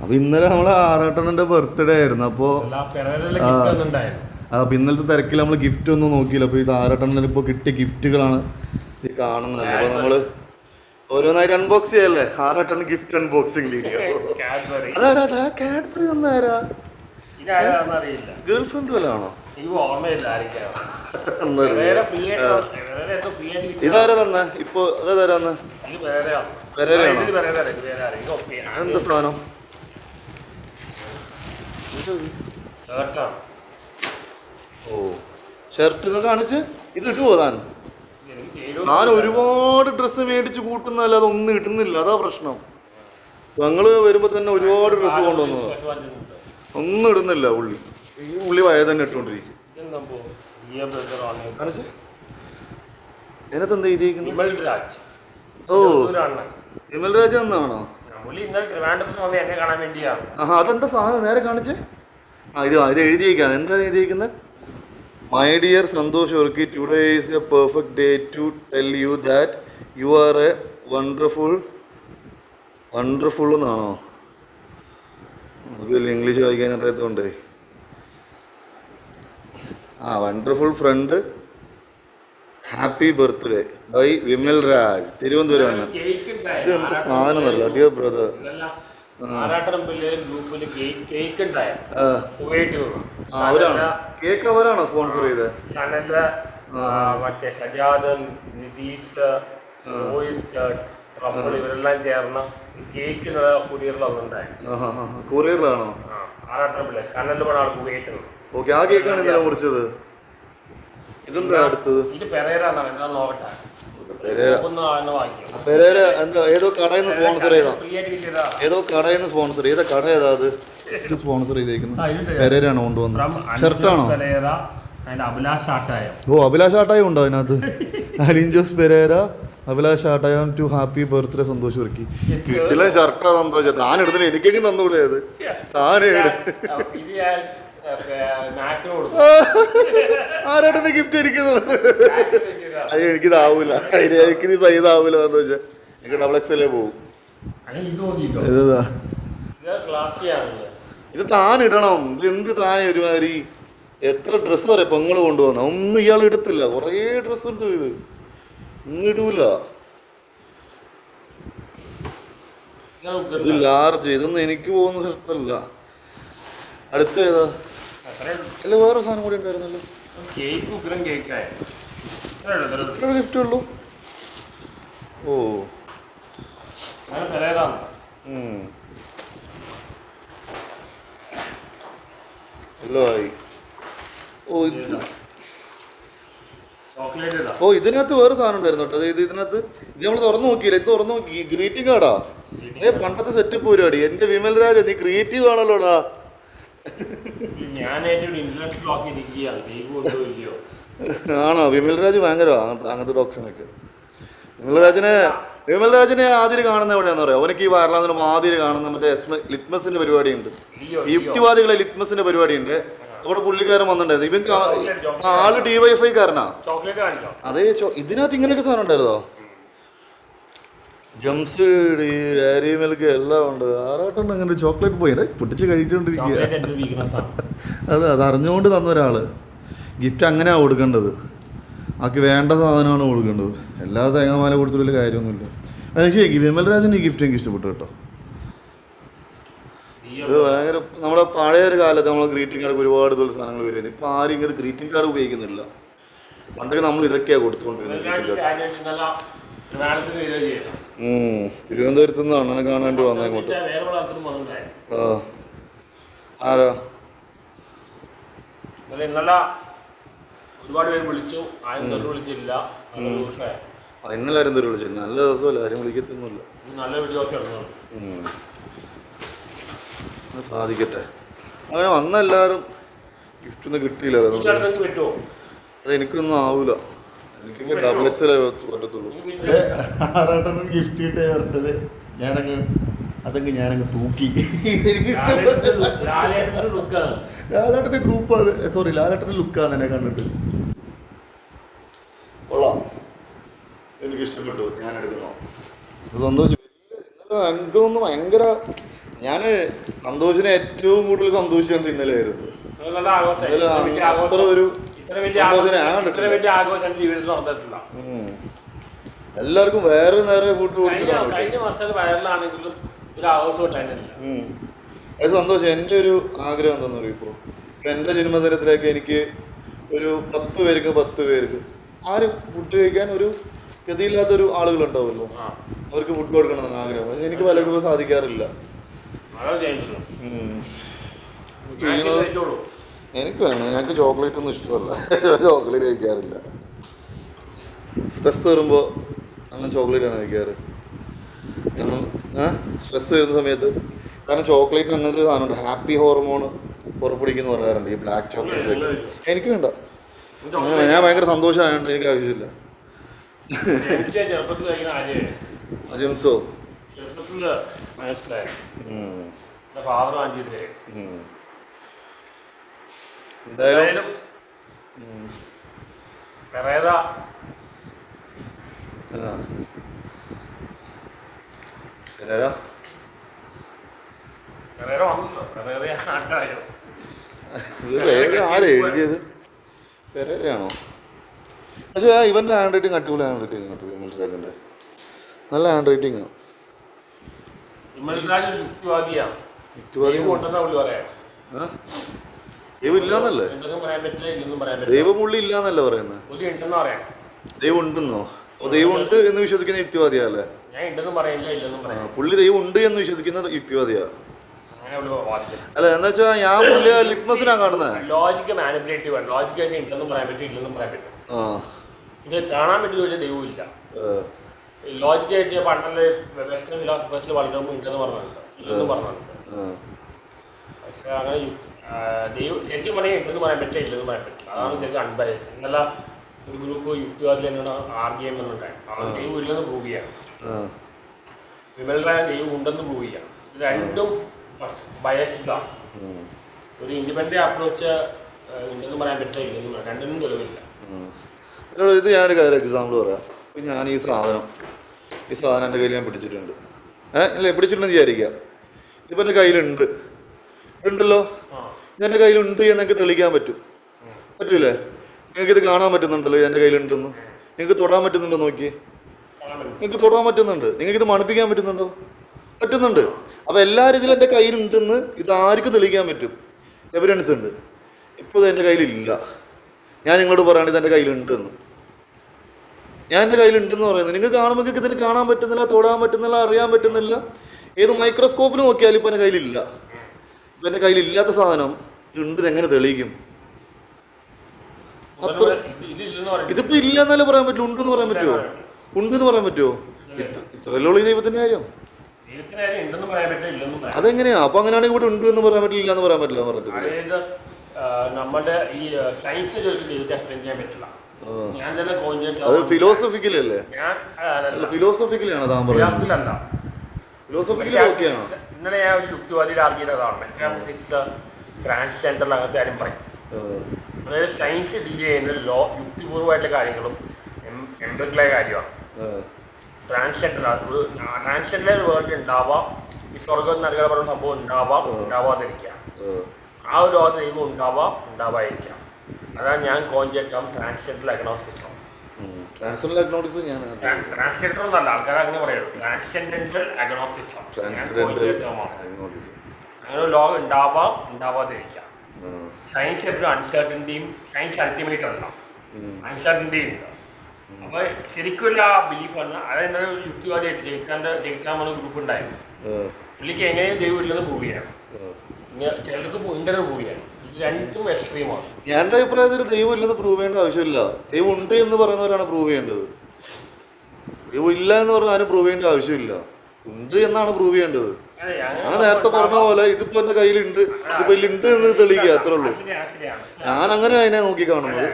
അപ്പൊ ഇന്നലെ നമ്മളെ ആറാട്ടണ്ണന്റെ ബർത്ത്ഡേ ആയിരുന്നു. അപ്പോൾ അപ്പൊ ഇന്നലത്തെ തിരക്കിൽ നമ്മൾ ഗിഫ്റ്റ് ഒന്നും നോക്കിയില്ല. അപ്പോൾ ഇത് ആറാട്ടണ്ണന് ഇപ്പോൾ കിട്ടിയ ഗിഫ്റ്റുകളാണ് ഈ കാണുന്നത്. അപ്പോൾ നമ്മള് ഓരോന്നായിട്ട് അൺബോക്സ് ചെയ്യല്ലേ. ആറാട്ടണ്ണൻ ഗിഫ്റ്റ് അൺബോക്സിംഗ് വീഡിയോ. അതാരാട്ടാ കാഡ്ബറി തന്നാരാ? ഗേൾ ഫ്രണ്ട് വല്ല ആണോ? ഇതാരാ തന്നെ ഇപ്പൊ? അതേതാരാന്ന്? എന്താ സാധനം? ഓ ഷർട്ട് കാണിച്ച് ഇത് ഇട്ടുപോ താൻ? ഞാൻ ഒരുപാട് ഡ്രസ്സ് മേടിച്ച് കൂട്ടുന്നല്ല, അതൊന്നും ഇടുന്നില്ല. അതാ പ്രശ്നം. ഞങ്ങള് വരുമ്പോ തന്നെ ഒരുപാട് ഡ്രസ്സ് കൊണ്ടുവന്നത് ഒന്നും ഇടുന്നില്ല. ഈ ഉള്ളി വയ തന്നെ ഇട്ടുകൊണ്ടിരിക്കും. അതിനകത്ത് എന്താ എഴുതിയിരിക്കുന്നത്? ഓ വിമൽ രാജ് എന്നാണോ? അതെന്താ സാധനം നേരെ കാണിച്ചേ? ഇത് എഴുതിയേക്കാണ്. എന്താണ് എഴുതിയിരിക്കുന്നത്? My dear Santhosh Varkey, today is a perfect day to tell you that you are a wonderful എന്നാണോ? നമുക്ക് ഇംഗ്ലീഷ് വായിക്കാൻ അറിയാത്തതുകൊണ്ടേ. Wonderful friend, happy birthday by Vimal Raj, തിരുവനന്തപുരമാണ്. ഇത് എന്ത് സാധനം എന്നല്ല. ഡിയർ ബ്രദർ, അവരാണ് കേക്ക് അവരാണോ സ്പോൺസർ ചെയ്തത്? മറ്റേ സജാദ്, നിതീഷ്, ഇവരെല്ലാം ചേർന്ന കേക്ക് കൊറിയറിലാണോ? ഓക്കെ, ആ കേക്കാണ് ഇന്നലെ മുറിച്ചത്. ഇതെന്താ അടുത്തത്? പെരേര എന്താ? ഏതോ കടയിൽ നിന്ന് സ്പോൺസർ ചെയ്താ? ഏതാ കട? ഏതാ അത് സ്പോൺസർ ചെയ്തേക്കുന്നത്? പെരേരാണോ കൊണ്ടുവന്നത്? ഷർട്ടാണോ? ഓ അഭിലാഷ് ആട്ടായം ഉണ്ടോ അതിനകത്ത്? അലിൻ ജോസ് പെരേര, അഭിലാഷ് ആട്ടായം to happy birthday Santhosh Varkey. കിട്ടില്ല ഷർട്ടാ സന്തോഷം. താൻ എടുത്തില്ല, എനിക്കെങ്കിലും തന്നുകൂടെ? അത് താനേ ആരാട്ടെ ഗിഫ്റ്റ് ഇരിക്കുന്നത്? അത് എനിക്കിതാവൂല, എനിക്ക് സൈതാവൂല. എന്ന് വെച്ചാൽ എനിക്ക് ഡബിൾ എക്സ് എല്ലേ പോവും. ഇത് താൻ ഇടണം. ഇത് എന്ത് താനേ ഒരുമാതിരി എത്ര ഡ്രസ്സ് വരെ പെങ്ങള് കൊണ്ടുവന്ന ഒന്നും ഇയാൾ എടുത്തില്ല. കുറേ ഡ്രസ്സ് ഉണ്ട്. ഇത് ഒന്നും ഇടൂല. ഇത് ലാർജ്. ഇതൊന്നും എനിക്ക് പോകുന്ന ഷർട്ടല്ല. അടുത്ത ഏതാ? അല്ല വേറെ സാധനം കൂടി ഉണ്ടായിരുന്നല്ലോ. എത്ര ഗിഫ്റ്റ് ഉള്ളൂ? ഓ എല്ലോ ആയി. ഇതിനകത്ത് വേറെ സാധനം ഉണ്ടായിരുന്നു കേട്ടോ. ഇതിനകത്ത് ഇത് നമ്മൾ തുറന്നു നോക്കിയില്ല. ഇത് തുറന്നു നോക്കി. ഗ്രീറ്റിംഗ് കാർഡാ. പണ്ടത്തെ സെറ്റപ്പ് പരിപാടി. എന്റെ വിമൽ രാജ, നീ ക്രിയേറ്റീവ് ആണല്ലോടാ. ആണോ? വിമൽ രാജ് ഭയങ്കര അങ്ങനത്തെ ഡോക്സിനൊക്കെ. വിമൽ രാജിനെ ആദ്യം കാണുന്ന എവിടെയാണെന്ന് പറയാം. അവനക്ക് ഈ വയറിലാന്നിനും ആദ്യം കാണുന്ന മറ്റേ ലിറ്റ്മസിന്റെ പരിപാടി ഉണ്ട്. ഈ യുക്തിവാദികളെ ലിറ്റ്മസിന്റെ പരിപാടി ഉണ്ട്. അവിടെ പുള്ളിക്കാരൻ വന്നിട്ടുണ്ടായിരുന്നു. ഇവൻ ആള് DYFI കാരനാ. അതേ ഇതിനകത്ത് ഇങ്ങനെയൊക്കെ സാധനം ഉണ്ടായിരുന്നോ? ജംസ്, ഡയറി മിൽക്ക് എല്ലാം ഉണ്ട്. ആറാട്ടം അങ്ങനെ ചോക്ലേറ്റ് പോയി പൊട്ടിച്ച് കഴിച്ചുകൊണ്ടിരിക്കുക. അത് അറിഞ്ഞുകൊണ്ട് തന്ന ഒരാള് ഗിഫ്റ്റ് അങ്ങനെയാണ് കൊടുക്കേണ്ടത്. ആക്കി വേണ്ട സാധനമാണ് കൊടുക്കേണ്ടത്. എല്ലാ തേങ്ങാമാല കൊടുത്തിട്ട് വലിയ കാര്യമൊന്നുമില്ല. എനിക്ക് വിമൽ രാജിന് ഈ ഗിഫ്റ്റ് എനിക്ക് ഇഷ്ടപ്പെട്ടു കേട്ടോ. ഇത് ഭയങ്കര നമ്മുടെ പഴയ ഒരു കാലത്ത് നമ്മൾ ഗ്രീറ്റിംഗ് കാർഡ് ഒരുപാട് ഇതുള്ള സാധനങ്ങൾ വരുന്നത്. ഇപ്പം ആരും ഇങ്ങനെ ഗ്രീറ്റിംഗ് കാർഡ് ഉപയോഗിക്കുന്നില്ല. പണ്ടൊക്കെ നമ്മൾ ഇതൊക്കെയാണ് കൊടുത്തുകൊണ്ടിരുന്നത്. തിരുവനന്തപുരത്ത് നിന്ന് അണ്ണനെ കാണാണ്ട് വന്ന ഇങ്ങോട്ട്. ആരാ? ഒരുപാട് പേര് വിളിച്ചു. വിളിച്ചില്ല. ഇന്നലെ ആരും തരും വിളിച്ചു. നല്ല ദിവസമല്ല, ആരും വിളിക്കത്തൊന്നുമില്ല. നല്ല വീഡിയോസ് സാധിക്കട്ടെ. അങ്ങനെ വന്ന എല്ലാവരും ഗിഫ്റ്റൊന്നും കിട്ടിയില്ല. അത് എനിക്കൊന്നും ആവൂല. എനിക്ക് ഡബിൾ എക്സലേ പറ്റത്തുള്ളൂ. ആറാട്ടനും ഗിഫ്റ്റ് കിട്ടേ വരട്ടത് ഞാനങ്ങ് തൂക്കി. ലാലേട്ടൻ്റെ ഗ്രൂപ്പാണ്. സോറി, ലാലേട്ടൻ്റെ ലുക്കാണ് എന്നെ കണ്ടിട്ട്. കൊള്ളാം, എനിക്കിഷ്ടപ്പെട്ടു. ഞാൻ എടുക്കുന്നു. സന്തോഷം. എനിക്കൊന്നും ഭയങ്കര ഞാൻ സന്തോഷിനെ ഏറ്റവും കൂടുതൽ സന്തോഷിച്ചാണ് ഇന്നലെയായിരുന്നു. അത്ര ഒരു എല്ലാവർക്കും വേറെ നേരെ ഫുഡ് കൊടുത്തിട്ടാണ്. അത് സന്തോഷം. എൻ്റെ ഒരു ആഗ്രഹം എന്താണെന്ന് പറയും, ഇപ്പോൾ എൻ്റെ ജന്മദിനത്തിലേക്ക് എനിക്ക് ഒരു 10 പേർക്ക് 10 പേർക്ക് ആരും ഫുഡ് കഴിക്കാൻ ഒരു ഗതിയില്ലാത്തൊരു ആളുകളുണ്ടാവുമല്ലോ, അവർക്ക് ഫുഡ് കൊടുക്കണം എന്നാണ് ആഗ്രഹം. പക്ഷെ എനിക്ക് പലർക്കും സാധിക്കാറില്ല. എനിക്ക് വേണം, ഞങ്ങൾക്ക് ചോക്ലേറ്റ് ഒന്നും ഇഷ്ടമല്ല, ചോക്ലേറ്റ് കഴിക്കാറില്ല. സ്ട്രെസ് വരുമ്പോൾ അങ്ങനെ ചോക്ലേറ്റാണ് കഴിക്കാറ്. കാരണം സ്ട്രെസ് വരുന്ന സമയത്ത്, കാരണം ചോക്ലേറ്റിന് അങ്ങനത്തെ സാധനമുണ്ട്, ഹാപ്പി ഹോർമോൺ പുറപ്പെടുവിക്കുന്നു പറയാറുണ്ട് ഈ ബ്ലാക്ക് ചോക്ലേറ്റ്സ് ഒക്കെ. എനിക്ക് വേണ്ട, ഞാൻ ഭയങ്കര സന്തോഷമായതുകൊണ്ട് എനിക്ക് ആവശ്യമില്ല. അജംസോ എന്തായാലും ആരെ എഴുതിയത്? പെരേരയാണോ? പക്ഷേ ഇവൻ്റെ ഹാൻഡ് റൈറ്റിംഗ് അടിപൊളി ഹാൻഡ് റൈറ്റിംഗ് കേട്ടോ, വിമൽ രാജിൻ്റെ നല്ല ഹാൻഡ് റൈറ്റിംഗ്. ദൈവം ഇല്ലാന്നല്ലേ? ദൈവമുള്ളി ഇല്ലാന്നല്ലേ പറയുന്നത്? ദൈവം ഉണ്ടെന്നോ? ദൈവം ഉണ്ട് എന്ന് വിശ്വസിക്കുന്ന യുക്തിവാദിയല്ലേ? പുള്ളി ദൈവം ഉണ്ട് എന്ന് വിശ്വസിക്കുന്ന യുക്തിവാദിയാ. അല്ല എന്താ വെച്ചാ ഞാൻ പുള്ളിയ ലിറ്റ്മസിനാ കാണുന്നത്. ലോജിക്ക് മാനിപ്പുലേറ്റീവ് ആണ്. ലോജിക്ക് വെച്ചാൽ ഉണ്ടെന്നും പറയാൻ പറ്റും, ഇല്ലെന്നും പറയാൻ പറ്റും. ഇത് കാണാൻ പറ്റുന്ന ചോദിച്ചാൽ ദൈവം ഇല്ല. ലോജിക്ക് വെച്ചാൽ പണ്ടല്ലേ വെസ്റ്റേൺ ഫിലോസഫേഴ്സിൽ വളരുമ്പോൾ ഉണ്ടെന്ന് പറഞ്ഞിട്ടുണ്ട്, ഇല്ലെന്നും പറഞ്ഞിട്ടുണ്ട്. പക്ഷെ അങ്ങനെ ദൈവം ശരിക്കും പറഞ്ഞാൽ ഉണ്ടെന്ന് പറയാൻ പറ്റില്ല, ഇല്ലെന്ന് പറയാൻ പറ്റില്ല. അതാണ് ശരിക്കും അൺബയസ്ഡ്. ഇന്നലെ ഒരു ഗ്രൂപ്പ് യുക്തിവാദിൽ തന്നെയാണ് ആർഗ്യം എന്നുണ്ടായത്. അവൻ ദൈവം ഇല്ലെന്ന് പ്രൂവ് ചെയ്യാണ്, വിമൽ റായ ദൈവം ഉണ്ടെന്ന് പ്രൂവ് ചെയ്യാണ്. ഇത് രണ്ടും ബയസ്ഡാണ്. ഒരു ഇൻഡിപെൻഡന്റ് അപ്രോച്ച് ഉണ്ടെന്ന് പറയാൻ പറ്റില്ല, ഇല്ലെന്ന് പറയാം, രണ്ടിനും തെളിവില്ല. ഇത് ഞാനൊരു കാര്യം എക്സാമ്പിൾ പറയാം. ഇപ്പം ഞാൻ ഈ സാധനം എൻ്റെ കയ്യിൽ ഞാൻ പിടിച്ചിട്ടുണ്ട്. അല്ലേ പിടിച്ചിട്ടുണ്ടെന്ന് വിചാരിക്കുക. ഇപ്പം എൻ്റെ കയ്യിലുണ്ട്, ഉണ്ടല്ലോ, ഞാൻ എൻ്റെ കയ്യിലുണ്ട് എന്നൊക്കെ തെളിയിക്കാൻ പറ്റൂലേ? നിങ്ങൾക്കിത് കാണാൻ പറ്റുന്നുണ്ടല്ലോ എൻ്റെ കയ്യിലുണ്ടെന്ന്. നിങ്ങൾക്ക് തൊടാൻ പറ്റുന്നുണ്ടോ? നോക്കിയേ, നിങ്ങൾക്ക് തൊടാൻ പറ്റുന്നുണ്ട്. നിങ്ങൾക്കിത് മണപ്പിക്കാൻ പറ്റുന്നുണ്ടോ? പറ്റുന്നുണ്ട്. അപ്പോൾ എല്ലാ രീതിയിലും എൻ്റെ കയ്യിലുണ്ടെന്ന് ഇത് ആർക്കും തെളിയിക്കാൻ പറ്റും, എവിഡൻസ് ഉണ്ട്. ഇപ്പോൾ ഇത് എൻ്റെ കയ്യിലില്ല, ഞാൻ നിങ്ങളോട് പറയുകയാണ് ഇത് എൻ്റെ കയ്യിലുണ്ടെന്ന്. ഞാൻ എൻ്റെ കയ്യിലുണ്ടെന്ന് പറയുന്നത് നിങ്ങൾക്ക് കാണുമ്പോൾ നിങ്ങൾക്ക് ഇതിന് കാണാൻ പറ്റുന്നില്ല, തൊടാൻ പറ്റുന്നില്ല, അറിയാൻ പറ്റുന്നില്ല. ഏത് മൈക്രോസ്കോപ്പിൽ നോക്കിയാലും ഇപ്പോൾ എൻ്റെ കയ്യിലില്ല. ഇപ്പം എൻ്റെ കയ്യിലില്ലാത്ത സാധനം ഉണ്ടെന്ന് എങ്ങനെ തെളിയിക്കും? അത്ര ഇതിപ്പോൾ ഇല്ല എന്നല്ലേ പറയാൻ പറ്റുള്ളൂ, ഉണ്ടെന്ന് പറയാൻ പറ്റുമോ? ഉണ്ടെന്ന് പറയാൻ പറ്റുമോ? ഇത്രയല്ലേ ഉള്ളൂ ഈ ദൈവത്തിൻ്റെ കാര്യം. അതെങ്ങനെയാ? അപ്പൊ അങ്ങനെയാണെങ്കിൽ ഇവിടെ ഉണ്ട് എന്ന് പറയാൻ പറ്റില്ല, എന്ന് പറയാൻ പറ്റില്ല പറഞ്ഞിട്ട് നമ്മുടെ ഈ സയൻസ് എക്സ്പ്ലെയിൻ ചെയ്യാൻ പറ്റില്ല. ഞാൻ തന്നെ അത് ഫിലോസഫിക്കലല്ലേ? ഫിലോസഫിക്കലാണ് താൻ പറയുന്നത്. ഫിലോസഫിക്കലി ഓക്കെയാണ്. ഇന്നലെ ഞാൻ ഒരു യുക്തിവാദിയുടെ ആർഗ്യതാണ്, മെറ്റാഫിസിക്സ് ട്രാൻസ്ജെൻഡർ അങ്ങനത്തെ കാര്യം പറയും. അതായത് സയൻസ് ഡീൽ ചെയ്യുന്ന യുക്തിപൂർവമായിട്ടുള്ള കാര്യങ്ങളും എംപിറിക്കലായ കാര്യമാണ്. ട്രാൻസ്ജെൻഡർ വേൾഡ് ഉണ്ടാവാം, ഈ സ്വർഗം നരക പറയുന്ന സംഭവം ഉണ്ടാവാം, ഉണ്ടാവാതിരിക്കാം. ആ ഒരു ലോകത്ത് ദൈവം ഉണ്ടാവാം, ഉണ്ടാവാതിരിക്കാം. അതാണ് ഞാൻ കോയിൻ ചെയ്ത ട്രാൻസ്ജെൻഡർ അഗ്നോസ്റ്റിസം. ട്രാൻസ്ജെൻഡർ എന്നല്ല ആൾക്കാർ അങ്ങനെ പറയുള്ളൂ, ട്രാൻസ്ജെൻഡർ അഗ്നോസ്റ്റിസം. അങ്ങനെ ഒരു ലോകം ഉണ്ടാവാം, ഉണ്ടാവാതിരിക്കാം. സയൻസ് എപ്പോഴും അൺസർട്ടനിറ്റിയും, സയൻസ് അൾട്ടിമേറ്റ് അല്ല, അൺസർട്ടനിറ്റി ഉണ്ട്. അപ്പോൾ ശരിക്കുള്ള ആ ബിലീഫാണ്. അതെന്താ ഒരു യുക്തിവാദിയായിട്ട് ജയിക്കാൻ വന്ന ഗ്രൂപ്പ് ഉണ്ടായിരുന്നു. പുള്ളിക്ക് എങ്ങനെയും ദൈവം ഇല്ലെന്ന് പ്രൂവ് ചെയ്യാം, ചിലർക്ക് ഇന്റർനെറ്റ് പ്രൂവ് ചെയ്യാം. ഇത് രണ്ടും എക്സ്ട്രീമാണ്. എൻ്റെ അഭിപ്രായത്തിൽ ദൈവം ഇല്ലെന്ന് പ്രൂവ് ചെയ്യേണ്ട ആവശ്യമില്ല. ദൈവം ഉണ്ട് എന്ന് പറയുന്നവരാണ് പ്രൂവ് ചെയ്യേണ്ടത്. ദൈവം ഇല്ല എന്ന് പറഞ്ഞാൽ അതിന് പ്രൂവ് ചെയ്യേണ്ട ആവശ്യമില്ല, ഉണ്ട് എന്നാണ് പ്രൂവ് ചെയ്യേണ്ടത്. ഞാൻ നേരത്തെ പറഞ്ഞ പോലെ ഇതിപ്പോൾ എൻ്റെ കയ്യിലുണ്ട്, ഇതിപ്പോൾ ഇതിലുണ്ട് എന്ന് തെളിയിക്കുക, അത്രേ ഉള്ളൂ. ഞാൻ അങ്ങനെ അതിനെ നോക്കി കാണുന്നത്.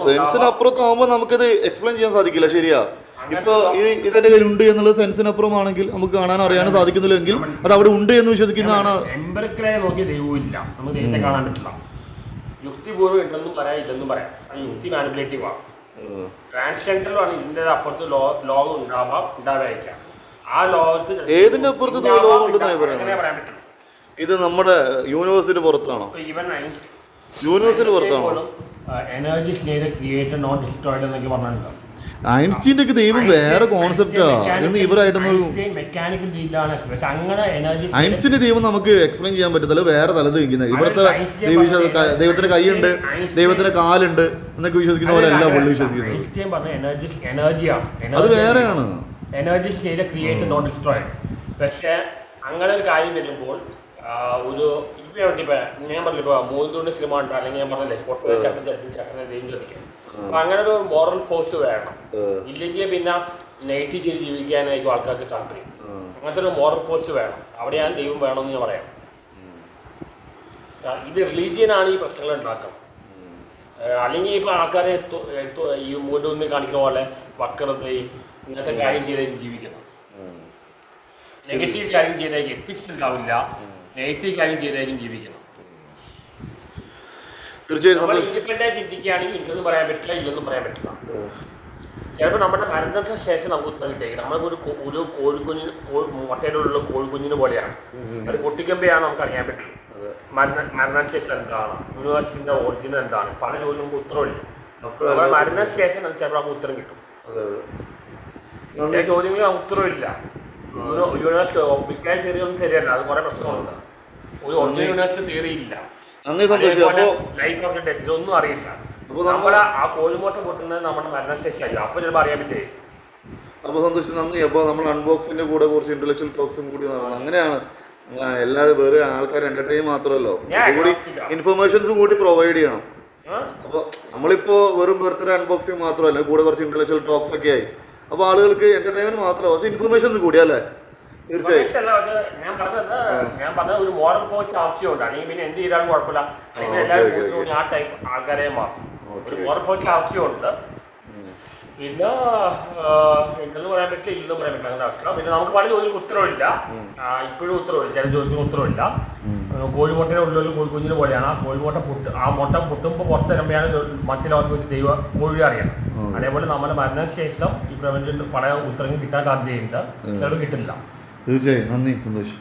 സയൻസിനപ്പുറത്താകുമ്പോൾ നമുക്കിത് എക്സ്പ്ലെയിൻ ചെയ്യാൻ സാധിക്കില്ല, ശരിയാ. ഇപ്പൊ ഇതെന്റെ കയ്യിലുണ്ട് എന്നുള്ളത് സെൻസിനപ്പുറമാണെങ്കിൽ നമുക്ക് കാണാൻ അറിയാനും സാധിക്കുന്നില്ലെങ്കിൽ അത് അവിടെ ഉണ്ട് എന്ന് വിശ്വസിക്കുന്നതാണ്. നോക്കിയ ദൈവവും ഇല്ല, നമുക്ക് ദൈവത്തെ കാണാൻ പറ്റില്ല. യുക്തിപൂർവ്വം ഉണ്ടെന്നും പറയാം, ഇല്ലെന്നും പറയാം. യുക്തി മാനിപ്പുലേറ്റീവാണ്. ട്രാൻസ്ജെൻഡറിലാണ് ഇതിന്റെ അപ്പുറത്ത് ലോകം ഉണ്ടാവായിരിക്കാം. ആ ലോകത്ത് ഏതിന്റെ അപ്പുറത്ത് ലോകം ഉണ്ടെന്നാണ് പറയാൻ പറ്റും. ഇത് നമ്മുടെ യൂണിവേഴ്സിറ്റി പുറത്താണോ? ഈവൻ യൂണിവേഴ്സിറ്റി പുറത്താണോ? Energy state created not destroyed എന്നൊക്കെ പറഞ്ഞിട്ടുണ്ട്. ഐൻസ്റ്റീൻ്റെ ഒക്കെ ദൈവം വേറെ കോൺസെപ്റ്റാ. ഇതൊന്നും ഇവരായിട്ടൊന്നും മെക്കാനിക്കൽ രീതിയിലാണ് അങ്ങനെ എനർജി. ഐൻസ്റ്റീൻ്റെ ദൈവം നമുക്ക് എക്സ്പ്ലെയിൻ ചെയ്യാൻ പറ്റത്തില്ല, വേറെ തലത് ഇരിക്കുന്നത്. ഇവിടുത്തെ ദൈവത്തിന് കൈയുണ്ട്, ദൈവത്തിന് കാലുണ്ട് എന്നൊക്കെ വിശ്വസിക്കുന്നവരല്ല പുള്ളി വിശ്വസിക്കുന്നത്. ഐൻസ്റ്റീൻ പറഞ്ഞ എനർജിയാണ്, അത് വേറെയാണ്. Energy state created not destroyed. പക്ഷേ അങ്ങനെ ഒരു കാര്യം വരുമ്പോൾ ഒരു ഇപ്പം ഞാൻ പറഞ്ഞിപ്പോ മൂന്നുകൊണ്ട് സിനിമ ഉണ്ട്, അല്ലെങ്കിൽ ഞാൻ പറഞ്ഞില്ലേ ചട്ടനെ ദൈവം ചോദിക്കാം. അപ്പൊ അങ്ങനെ ഒരു മോറൽ ഫോഴ്സ് വേണം. ഇല്ലെങ്കിൽ പിന്നെ നെഗറ്റീവ് ചെയ്ത് ജീവിക്കാനായിരിക്കും ആൾക്കാർക്ക് താല്പര്യം. അങ്ങനത്തെ ഒരു മോറൽ ഫോഴ്സ് വേണം. അവിടെയാണ് ദൈവം വേണമെന്ന് ഞാൻ പറയാം. ഇത് റിലീജിയനാണ് ഈ പ്രശ്നങ്ങൾ ഉണ്ടാക്കുന്നത്. അല്ലെങ്കിൽ ഇപ്പൊ ആൾക്കാരെ ഈ മൂന്നൊന്ന് കാണിക്കുന്ന പോലെ വക്രതയും ഇങ്ങനത്തെ കാര്യം ചെയ്തായിരിക്കും ജീവിക്കണം. നെഗറ്റീവ് കാര്യം ചെയ്തായിരിക്കും എത്തിക്സ് ഉണ്ടാവില്ല, നെഗറ്റീവ് കാര്യം ചെയ്തായിരിക്കും ജീവിക്കണം. തീർച്ചയായും ഇൻഡിപെൻഡന്റ് ചിന്തിക്കുകയാണെങ്കിൽ ഇല്ലെന്ന് പറയാൻ പറ്റില്ല, ഇല്ലെന്നും പറയാൻ പറ്റില്ല. ചിലപ്പോൾ നമ്മുടെ മരണത്തിന് ശേഷം നമുക്ക് ഉത്തരം കിട്ടിയേക്കും. നമ്മളൊരു കോഴിക്കുഞ്ഞിന് മുട്ടയിലുള്ള കോഴിക്കുഞ്ഞിന് പോലെയാണ്. അത് പൊട്ടിക്കുമ്പോഴാണ് നമുക്ക് അറിയാൻ പറ്റും മരണശേഷം എന്താണ്, യൂണിവേഴ്സിന്റെ ഒറിജിനൽ എന്താണ്. പല ചോദ്യം നമുക്ക് ഉത്തരവില്ല. നമ്മുടെ മരണശേഷം ചിലപ്പോൾ നമുക്ക് ഉത്തരം കിട്ടും. ചില ചോദ്യങ്ങളിൽ നമുക്ക് ഉത്തരവില്ല. യൂണിവേഴ്സിറ്റി ബിഗ് തിയറി ഒന്നും ശരിയല്ല, അത് കുറെ പ്രശ്നമുണ്ട്. ഒരു ഒന്നും യൂണിവേഴ്സിറ്റി തിയറി ഇല്ല. ലൈഫ് ഓഫ് ഡെത്ത് ഇതൊന്നും അറിയില്ല. നമ്മളെ ആ കോഴിമുട്ട പൊട്ടുന്നത് നമ്മുടെ മരണശേഷമായി. അപ്പൊ ചിലപ്പോൾ അറിയാൻ പറ്റേ. അപ്പോൾ സന്തോഷം, നന്ദി. അപ്പോൾ നമ്മൾ അൺബോക്സിന്റെ കൂടെ കുറച്ച് ഇന്റലക്ച്വൽ ടോക്സും കൂടി നടന്നു. അങ്ങനെയാണ് എല്ലാവരും വേറെ ആൾക്കാർ എന്റർടൈൻ മാത്രമല്ലോ, കൂടി ഇൻഫർമേഷൻസും കൂടി പ്രൊവൈഡ് ചെയ്യണം. അപ്പോൾ നമ്മളിപ്പോൾ വെറും ബർത്ത്ഡേ അൺബോക്സിങ് മാത്രമല്ല, കൂടെ കുറച്ച് ഇന്റലക്ച്വൽ ടോക്സ് ഒക്കെ ആയി. അപ്പോൾ ആളുകൾക്ക് എന്റർടൈൻമെന്റ് മാത്രമല്ല, കുറച്ച് ഇൻഫർമേഷൻസ് കൂടി അല്ലേ? തീർച്ചയായും ഞാൻ പറഞ്ഞത് ഒരു മോറൽ ഫോഴ്സ് ആവശ്യമുണ്ട്. അല്ലെങ്കിൽ പിന്നെ എന്ത് ചെയ്താലും കുഴപ്പമില്ല. എല്ലാവരും ആ ടൈപ്പ് ആൾക്കാരെ മാറും. ഒരു മോറൽ ഫോഴ്സ് ആവശ്യമുണ്ട്. പിന്നെ ഇല്ലെന്ന് പറയാൻ പറ്റില്ല, ഇല്ലെന്ന് പറയാൻ പറ്റില്ല, അങ്ങനെ അവസ്ഥ. പിന്നെ നമുക്ക് പല ചോദ്യങ്ങൾക്ക് ഉത്തരവില്ല, ഇപ്പോഴും ഉത്തരവില്ല. ചില ചോദ്യത്തിന് ഉത്തരവില്ല. കോഴിമുട്ടയുടെ ഉള്ളിൽ കോഴിക്കുഞ്ഞിന് പോലെയാണ്. ആ മുട്ട പൊട്ടുമ്പോൾ പുറത്തിറങ്ങുമ്പോഴാണ് മറ്റു ലോകത്ത് വെച്ച് കോഴി അറിയണം. അതേപോലെ നമ്മുടെ മരണശേഷം ഈ പ്രപഞ്ചത്തിൽ പല ഉത്തരങ്ങൾ കിട്ടാൻ സാധ്യതയുണ്ട്, ചിലപ്പോൾ കിട്ടില്ല. തീർച്ചയായും നന്ദി, സന്തോഷം.